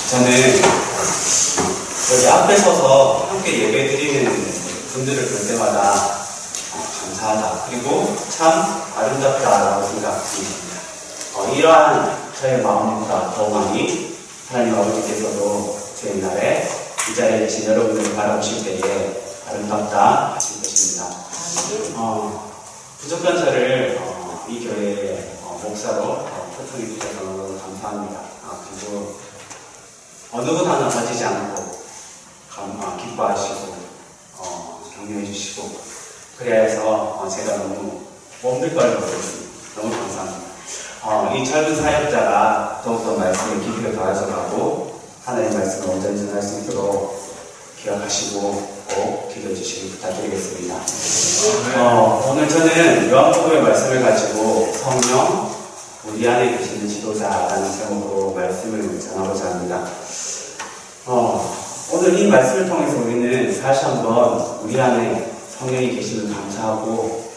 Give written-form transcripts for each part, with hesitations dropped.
저는 여기 앞에 서서 함께 예배 드리는 분들을 볼 때마다 감사하다, 그리고 참 아름답다라고 생각합니다. 이러한 저의 마음보다 더 많이 하나님 아버지께서도 제 옛날에 이 자리에 계신 여러분들을 바라보실 때에 아름답다 하실 것입니다. 부족한 저를 이 교회의 목사로 초청해 주셔서 너무 감사합니다. 그리고 어느 것 하나 가지지 않고 기뻐하시고 격려해 주시고 그래야 해서 제가 너무 몸들 걸 모르겠습니다. 너무 감사합니다. 이 젊은 사역자가 더욱더 말씀의 깊이를 더하셔가고 하나님의 말씀을 온전히 전할 수 있도록 기억하시고 꼭 기도해 주시길 부탁드리겠습니다. 오늘 저는 요한복음의 말씀을 가지고 성령 우리 안에 계시는 지도자라는 제목으로 말씀을 전하고자 합니다. 오늘 이 말씀을 통해서 우리는 다시 한번 우리 안에 성령이 계심을 감사하고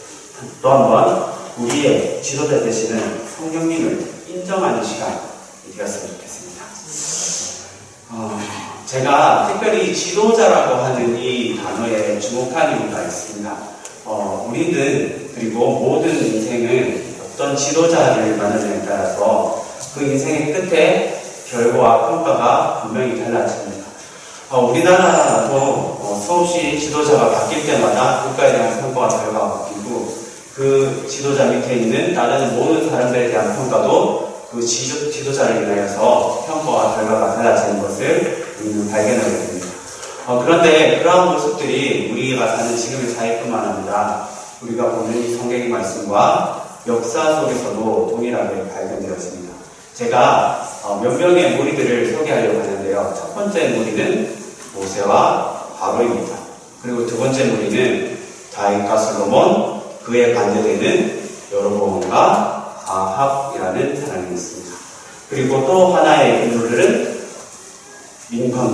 또 한번 우리의 지도자 되시는 성령님을 인정하는 시간이 되었으면 좋겠습니다. 제가 특별히 지도자라고 하는 이 단어에 주목한 이유가 있습니다. 우리는 그리고 모든 인생은 어떤 지도자를 만나느냐에 따라서 그 인생의 끝에 결과와 평가가 분명히 달라집니다. 우리나라도 수없이 지도자가 바뀔 때마다 국가에 대한 평가와 결과가 바뀌고 그 지도자 밑에 있는 다른 모든 사람들에 대한 평가도 그 지도자를 인하여서 평가와 결과가 달라지는 것을 우리는 발견하게 됩니다. 그런데 그러한 모습들이 우리가 사는 지금의 사회뿐만 아니라 우리가 보는 이 성경의 말씀과 역사 속에서도 동일하게 발견되었습니다. 제가 몇 명의 무리들을 소개하려고 하는데요. 첫 번째 무리는 모세와 바로입니다. 그리고 두 번째 무리는 다윗과 솔로몬, 그에 반대되는 여로보암과 아합이라는 사람이 있습니다. 그리고 또 하나의 인물들은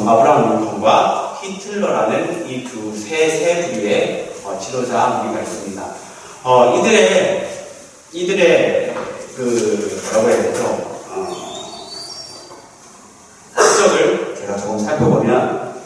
아브라함 링컨과 히틀러라는 이 세 부류의 지도자 무리가 있습니다. 이들의 뭐라고 해야 되죠? 국적을 제가 조금 살펴보면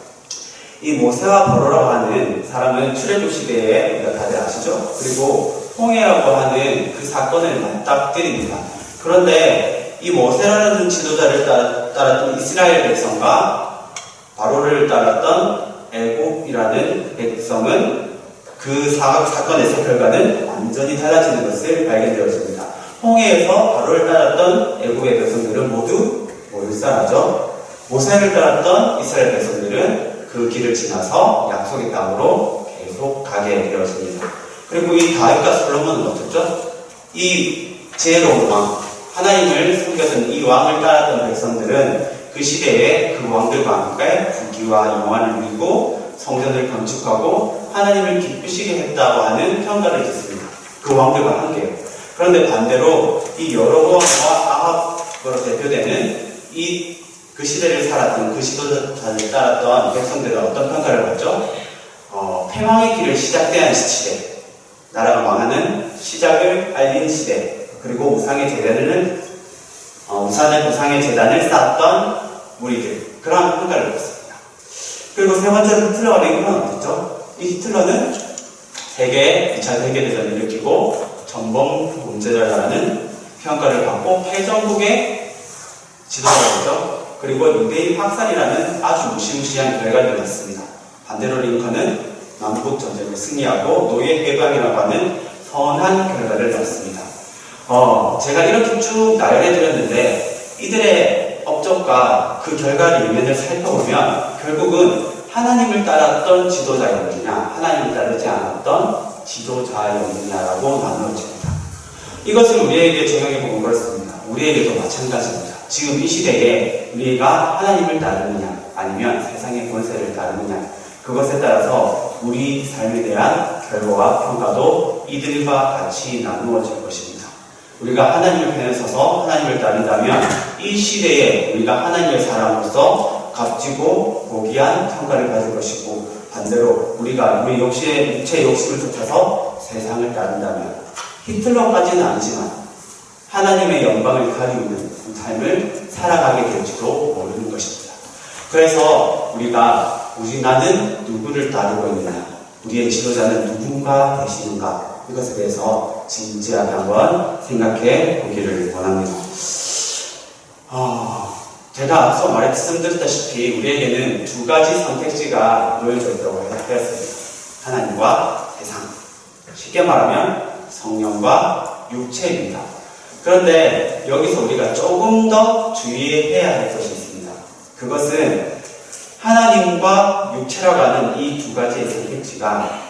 이 모세와 바로라고 하는 사람은 출애굽 시대에 우리가 다들 아시죠? 그리고 홍해라고 하는 그 사건을 맞닥뜨립니다. 그런데 이 모세라는 지도자를 따랐던 이스라엘 백성과 바로를 따랐던 애굽이라는 백성은 그 사건에서 결과는 완전히 달라지는 것을 발견되었습니다. 홍해에서 바로를 따랐던 애굽의 백성들은 모두 몰살하죠. 모세를 따랐던 이스라엘 백성들은 그 길을 지나서 약속의 땅으로 계속 가게 되었습니다. 그리고 이 다윗과 솔로몬은 어떻죠? 이 지혜로운 왕, 하나님을 섬겼던 이 왕을 따랐던 백성들은 그 시대에 그 왕들과 함께 부귀와 영화를 누리고 성전을 건축하고 하나님을 기쁘시게 했다고 하는 평가를 듣습니다. 그 왕들과 함께요. 그런데 반대로 이 여로보암과 아합으로 대표되는 그 시대를 살았던 그 지도자를 따랐던 백성들은 어떤 평가를 받죠? 패망의 길을 시작대한 시대, 나라가 망하는 시작을 알린 시대, 그리고 우상의 재단을 쌓았던 무리들, 그러한 평가를 받습니다. 그리고 세 번째로 히틀러가 링컨은 어땠죠? 이 히틀러는 2차 세계대전을 일으키고 전범 범죄자라는 평가를 받고 패전국의 지도자였죠. 그리고 유대인 학살이라는 아주 무시무시한 결과를 낳았습니다. 반대로 링컨은 남북 전쟁을 승리하고 노예 해방이라고 하는 선한 결과를 낳았습니다. 제가 이렇게 쭉 나열해 드렸는데 이들의 업적과 그 결과를 이면을 살펴보면 결국은 하나님을 따랐던 지도자였느냐, 하나님을 따르지 않았던 지도자였느냐라고 나누어집니다. 이것을 우리에게 적용해 보면 그렇습니다. 우리에게도 마찬가지입니다. 지금 이 시대에 우리가 하나님을 따르느냐 아니면 세상의 권세를 따르느냐, 그것에 따라서 우리 삶에 대한 결과와 평가도 이들과 같이 나누어질 것입니다. 우리가 하나님의 편에 서서 하나님을 따른다면 이 시대에 우리가 하나님의 사람으로서 값지고 고귀한 평가를 받을 것이고, 반대로 우리가 우리 육체의 욕심을 쫓아서 세상을 따른다면 히틀러까지는 아니지만 하나님의 영광을 가리우는 삶을 살아가게 될지도 모르는 것입니다. 그래서 나는 누구를 따르고 있느냐, 우리의 지도자는 누군가 되시는가, 이것에 대해서 진지하게 한번 생각해 보기를 원합니다. 제가 앞서 말씀드렸다시피 우리에게는 두 가지 선택지가 놓여져 있다고 하였습니다. 하나님과 세상, 쉽게 말하면 성령과 육체입니다. 그런데 여기서 우리가 조금 더 주의해야 할 것이 있습니다. 그것은 하나님과 육체라고 하는 이 두 가지의 선택지가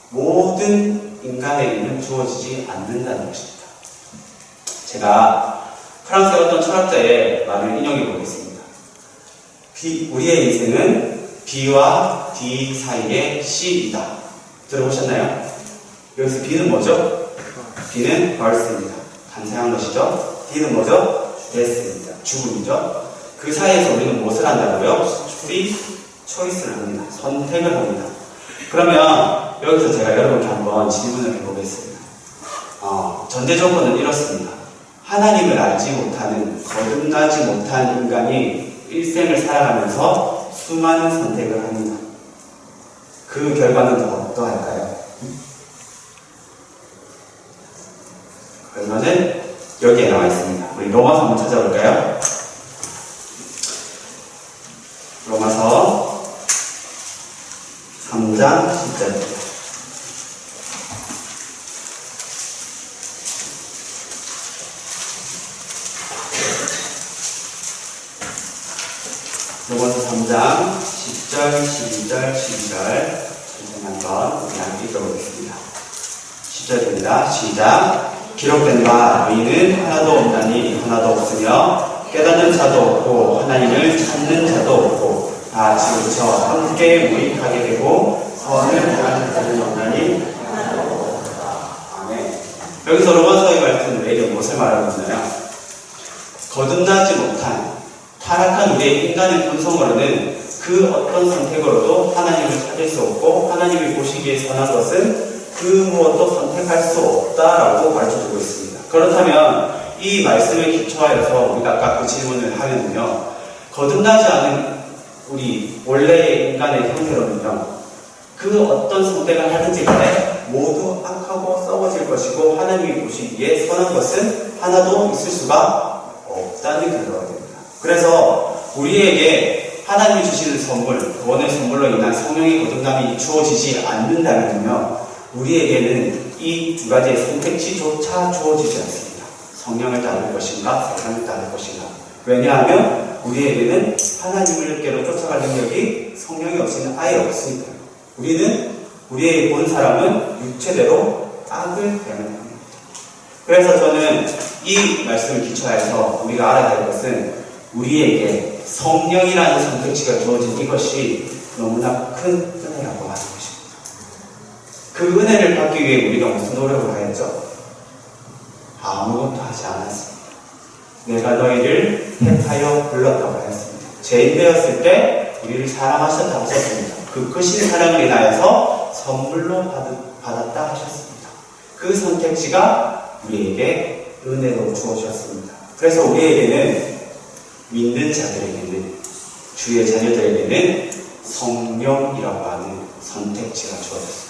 모든 인간에게는 주어지지 않는다는 것입니다. 제가 프랑스의 어떤 철학자의 말을 인용해 보겠습니다. 우리의 인생은 B와 D 사이의 C이다. 들어보셨나요? 여기서 B는 뭐죠? B는 birth입니다. 탄생한 것이죠. D는 뭐죠? death입니다. 죽음이죠. 그 사이에서 우리는 무엇을 한다고요? free choice를 합니다. 선택을 합니다. 그러면 여기서 제가 여러분께 한번 질문을 해보겠습니다. 전제 조건은 이렇습니다. 하나님을 알지 못하는, 거듭나지 못한 인간이 일생을 살아가면서 수많은 선택을 합니다. 그 결과는 어떠할까요? 결과는 여기에 나와 있습니다. 우리 로마서 한번 찾아볼까요? 로마서 3장 10절입니다. 로마서 3장 10절, 11절, 12절 한번 우리 함께 읽어보겠습니다. 10절입니다. 시작. 기록된 바 의인은 하나도 없나니 하나도 없으며 깨닫는 자도 없고 하나님을 찾는 자도 없고 다 지우쳐 함께 무익하게 되고 선을 행하는 자는 없나니 하나도 없다. 아멘. 여기서 로마서의 말씀은 우리에게 무엇을 말하고 있나요? 거듭나지 못한 타락한 우리의 인간의 본성으로는 그 어떤 선택으로도 하나님을 찾을 수 없고 하나님이 보시기에 선한 것은 그 무엇도 선택할 수 없다라고 가르쳐주고 있습니다. 그렇다면 이 말씀에 기초하여서 우리가 아까 그 질문을 하면요, 거듭나지 않은 우리 원래의 인간의 형태로는요, 그 어떤 선택을 하든지 간에 모두 악하고 썩어질 것이고 하나님이 보시기에 선한 것은 하나도 있을 수가 없다는 결과가 됩니다. 그래서 우리에게 하나님이 주시는 선물, 구원의 선물로 인한 성령의 거듭남이 주어지지 않는다면요, 우리에게는 이 두 가지의 선택지조차 주어지지 않습니다. 성령을 따를 것인가, 세상을 따를 것인가. 왜냐하면 우리에게는 하나님을께로 쫓아갈 능력이 성령이 없이는 아예 없으니까요. 우리의 본 사람은 육체대로 악을 행하는 겁니다. 그래서 저는 이 말씀을 기초해서 우리가 알아야 할 것은 우리에게 성령이라는 선택지가 주어진 이것이 너무나 큰 은혜라고 하는 것입니다. 그 은혜를 받기 위해 우리가 무슨 노력을 하였죠? 아무것도 하지 않았습니다. 내가 너희를 택하여 불렀다고 하였습니다. 죄인 되었을 때 우리를 사랑하셨다고 하셨습니다. 그 크신 사랑을 인하여서 선물로 받았다 하셨습니다. 그 선택지가 우리에게 은혜로 주어졌습니다. 그래서 우리에게는 믿는 자들에게는, 주의 자녀들에게는 성령이라고 하는 선택지가 주어졌습니다.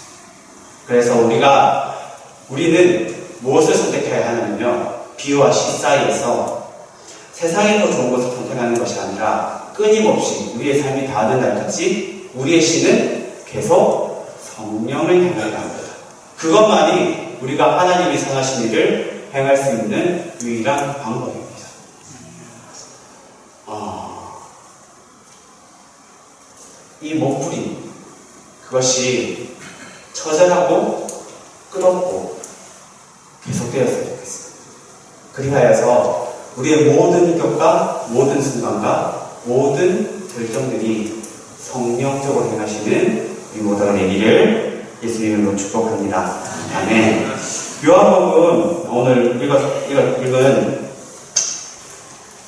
그래서 우리는 무엇을 선택해야 하냐면요, B와 C 사이에서 세상에 더 좋은 것을 선택하는 것이 아니라 끊임없이 우리의 삶이 다하는 날까지 우리의 C는 계속 성령을 향하여 합니다. 그것만이 우리가 하나님이 선하신 일을 행할 수 있는 유일한 방법입니다. 이 몸부림, 그것이 처절하고 끝없고 계속되었으면 좋겠습니다. 그리하여서 우리의 모든 인격과 모든 순간과 모든 결정들이 성령적으로 행하시는 우리 모두가 되기를 예수님으로 축복합니다. 아멘. 요한복음 오늘 읽은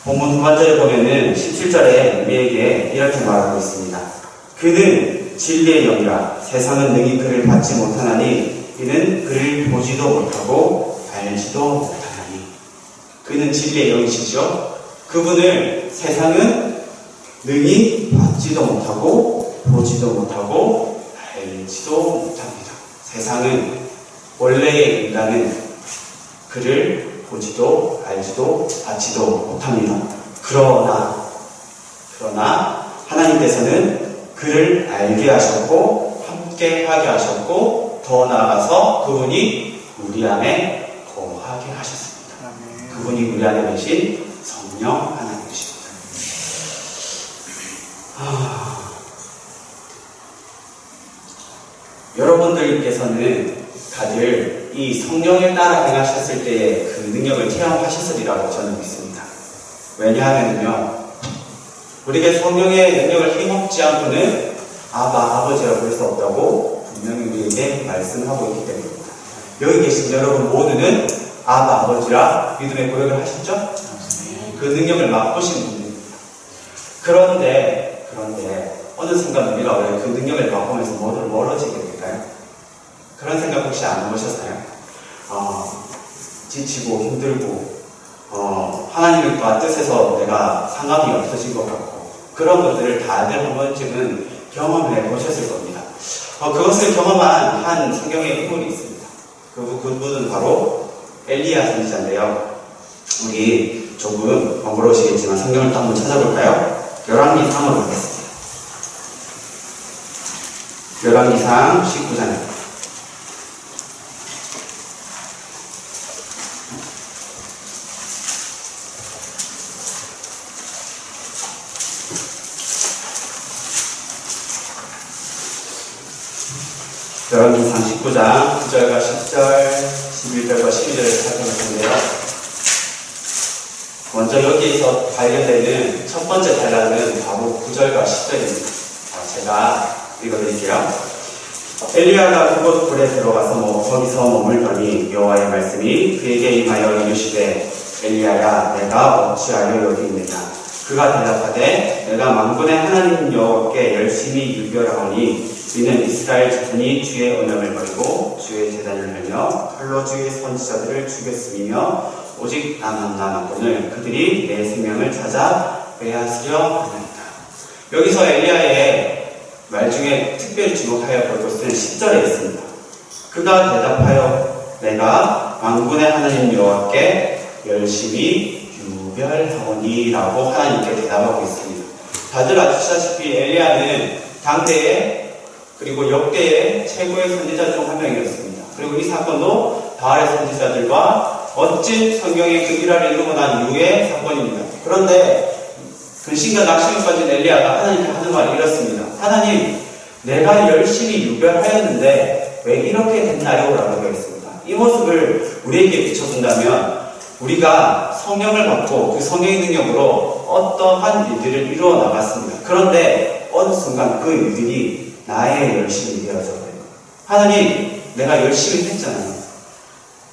본문 후반절에 보면은 17절에 우리에게 이렇게 말하고 있습니다. 그는 진리의 영이라 세상은 능히 그를 받지 못하나니 이는 그를 보지도 못하고 알지도 못하나니. 그는 진리의 영이시죠. 그분을 세상은 능히 받지도 못하고 보지도 못하고 알지도 못합니다. 세상은 원래의 인간은 그를 보지도 알지도 받지도 못합니다. 그러나 하나님께서는 그를 알게 하셨고 함께 하게 하셨고 더 나아가서 그분이 우리 안에 거하게 하셨습니다. 그분이 우리 안에 계신 성령 하나님이십니다. 여러분들께서는 다들 이 성령을 따라 행하셨을 때의 그 능력을 체험하셨으리라고 저는 믿습니다. 왜냐하면요, 우리에게 성령의 능력을 힘없지 않고는 아버지라고 할 수 없다고 분명히 우리에게 말씀하고 있기 때문입니다. 여기 계신 여러분 모두는 아버지라 믿음의 고백을 하셨죠? 그 능력을 맛보신 분들입니다. 그런데 어느 순간 우리가 왜 그 능력을 맛보면서 멀어지게 될까요? 그런 생각 혹시 안 해보셨나요? 지치고 힘들고 하나님과 뜻에서 내가 상관이 없어진 것 같고 그런 것들을 다들 한 번쯤은 경험해 보셨을 겁니다. 그것을 경험한 한 성경의 인물이 있습니다. 그분은 바로 엘리야 선지자인데요. 우리 조금 번거로우시겠지만 성경을 또 한번 찾아볼까요? 열왕기상으로 가겠습니다. 열왕기상 19장. 열왕기상 19장 9절과 10절, 11절과 12절을 살펴볼 텐데요. 먼저 여기에서 발견되는 첫 번째 단락은 바로 9절과 10절입니다. 제가 읽어드릴게요. 엘리야가 그곳 굴에 들어가서 거기서 머물더니 여호와의 말씀이 그에게 임하여 이르시되 엘리야야 내가 어찌하여 여기 있느냐. 그가 대답하되 내가 만군의 하나님 여호와께 열심히 유별하오니 이는 이스라엘 자손이 주의 언약을 버리고 주의 제단을 하며 칼로 주의 선지자들을 죽였으며 오직 나만 남았거늘 그들이 내 생명을 찾아 빼앗으려 하나이다. 여기서 엘리야의 말 중에 특별히 주목하여 볼 것은 10절에 있습니다. 그가 대답하여 내가 만군의 하나님 여호와께 열심히 유별하오니 라고 하나님께 대답하고 있습니다. 다들 아시다시피 엘리야는 당대의 그리고 역대의 최고의 선지자 중 한 명이었습니다. 그리고 이 사건도 바알의 선지자들과 멋진 성경의 그 일화를 이루고 난 이후의 사건입니다. 그런데 근심과 낙심에 빠진 엘리야가 하나님께 하는 말이 이렇습니다. 하나님, 내가 열심히 유별하였는데 왜 이렇게 됐나요? 라고 하겠습니다. 이 모습을 우리에게 비춰본다면 우리가 성령을 받고 그 성령의 능력으로 어떠한 일들을 이루어 나갔습니다. 그런데 어느 순간 그 일들이 나의 열심이 되어져 버려요. 하나님, 내가 열심히 했잖아요.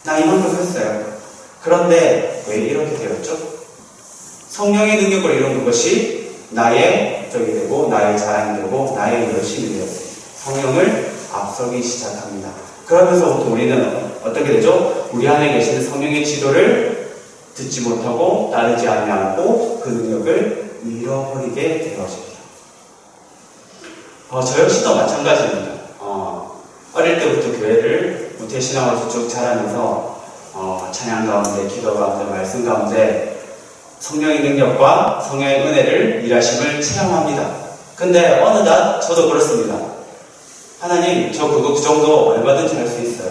나 이만큼 했어요. 그런데 왜 이렇게 되었죠? 성령의 능력을 이루는 것이 나의 적이 되고 나의 자랑이 되고 나의 열심이 되었습니다. 성령을 앞서기 시작합니다. 그러면서부터 우리는 어떻게 되죠? 우리 안에 계시는 성령의 지도를 듣지 못하고 따르지 않고 그 능력을 잃어버리게 되어집니다. 저 역시도 마찬가지입니다. 어릴 때부터 교회를 모태신앙으로 쭉 자라면서 찬양 가운데, 기도 가운데, 말씀 가운데 성령의 능력과 성령의 은혜를 일하심을 체험합니다. 근데 어느덧 저도 그렇습니다. 하나님, 저 그 정도 얼마든지 할 수 있어요.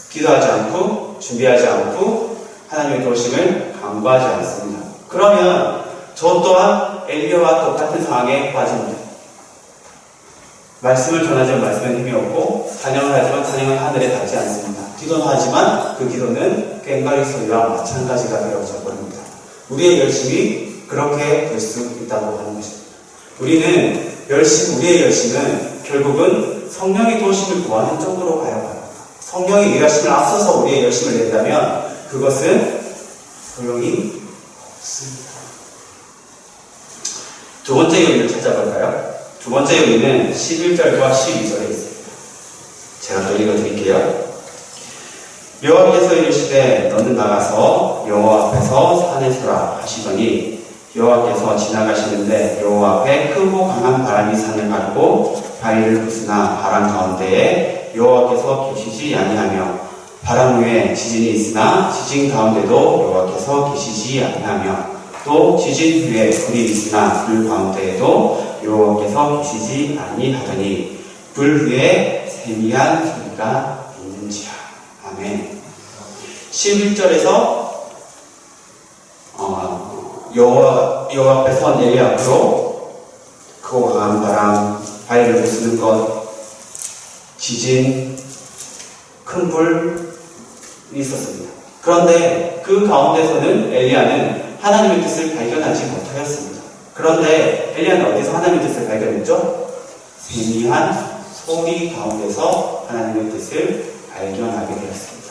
기도하지 않고 준비하지 않고 하나님의 도우심을 간구하지 않습니다. 그러면 저 또한 엘리야와 똑같은 상황에 빠집니다. 말씀을 전하지만 말씀은 힘이 없고 찬양을 하지만 찬양은 하늘에 닿지 않습니다. 기도는 하지만 그 기도는 꽹과리 소리와 마찬가지가 되어져 버립니다. 우리의 열심이 그렇게 될 수 있다고 하는 것입니다. 우리의 열심은 결국은 성령의 도우심을 구하는 쪽으로 가야 합니다. 성령의 일하심을 앞서서 우리의 열심을 낸다면 그것은 소용이 없습니다. 두 번째 요인을 찾아볼까요? 두 번째 요인은 11절과 12절에 있습니다. 제가 또 읽어드릴게요. 여호와께서 이르시되 너는 나가서 여호와 앞에서 산에 서라 하시더니 여호와께서 지나가시는데 여호와 앞에 크고 강한 바람이 산을 가르고 바위를 부수나 바람 가운데에 여호와께서 계시지 아니하며 바람 후에 지진이 있으나 지진 가운데도 여호와께서 계시지 아니하며 또 지진 후에 불이 있으나 불 가운데에도 여호와께서 계시지 아니하더니 불 후에 세미한 소리가 있는지라. 아멘. 11절에서 여호와 앞에 선 엘리야 앞으로 크고 강한 바람, 바위를 부수는 것, 지진, 큰 불이 있었습니다. 그런데 그 가운데서는 엘리야는 하나님의 뜻을 발견하지 못하였습니다. 그런데 엘리야는 어디서 하나님의 뜻을 발견했죠? 세미한 소리 가운데서 하나님의 뜻을 발견하게 되었습니다.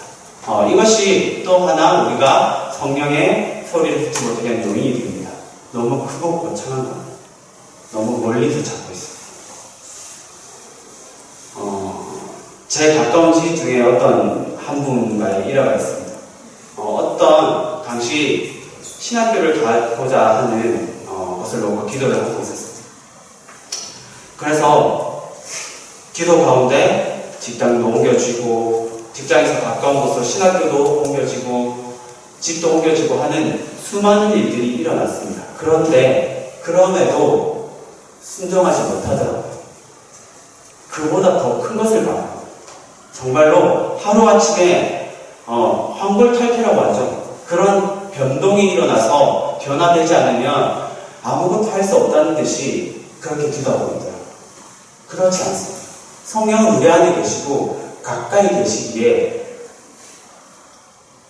이것이 또 하나 우리가 성령의 소리를 듣지 못하게 하는 요인이 됩니다. 너무 크고 거창한 것, 너무 멀리서 찾고 있습니다. 제 가까운 지인 중에 어떤 한 분과의 일화가 있습니다. 어떤 당시 신학교를 가고자 하는 것을 놓고 기도를 하고 있었습니다. 그래서 기도 가운데 직장도 옮겨지고 직장에서 가까운 곳으로 신학교도 옮겨지고 집도 옮겨지고 하는 수많은 일들이 일어났습니다. 그런데 그럼에도 순종하지 못하더라고요. 그보다 더 큰 것을 바랍니다. 정말로 하루아침에 황골탈퇴라고 하죠. 그런 변동이 일어나서 변화되지 않으면 아무것도 할 수 없다는 듯이 그렇게 기도하고 있더라고요. 그렇지 않습니다. 성령은 우리 안에 계시고 가까이 계시기에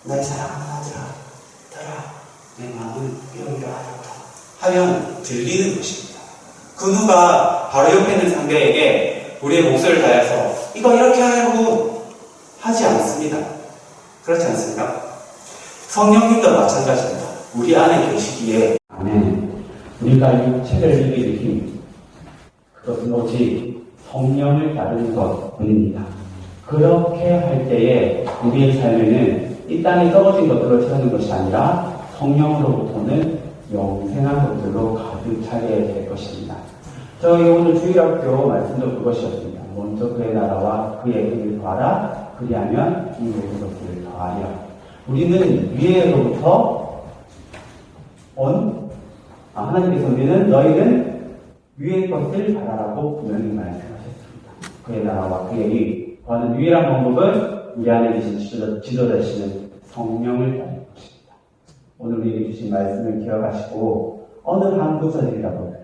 나의 사랑하는 아들아, 내 마음은 이러이러하다 하면 들리는 것입니다. 그 누가 바로 옆에 있는 상대에게 우리의 목소리를 다해서 이거 이렇게 하라고 하지 않습니다. 그렇지 않습니까? 성령님도 마찬가지입니다. 우리 안에 계시기에 아멘. 우리가 육체를 이기는 힘, 그것은 오직 성령을 따르는 것뿐입니다. 그렇게 할 때에 우리의 삶에는 이 땅에 떨어진 것들을 채우는 것이 아니라 성령으로부터는 영생한 것들로 가득 차게 될 것입니다. 저희 오늘 주일학교 말씀도 그것이었습니다. 먼저 그의 나라와 그의 의를 구하라. 그리하면 이 모든 것들을 더하리라. 우리는 위에로부터 하나님께서 우리는 너희는 위의 것을 바라라고 분명히 말씀하셨습니다. 그의 나라와 그의 의 구하는 유일한 방법은 우리 안에 계신 지도자시는 성령을 따르는 것입니다. 오늘 우리에게 주신 말씀을 기억하시고 어느 한 구절이라도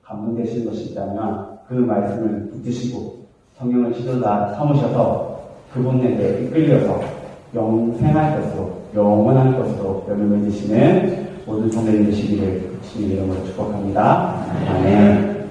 감동되시는 것이 있다면 그 말씀을 붙드시고 성령을 지도자 삼으셔서 그분에게 이끌려서 영생할 것으로 영원한 것으로 여러분을 주시는 모든 성도님 되시기를 주님의 이름으로 축복합니다. 아멘.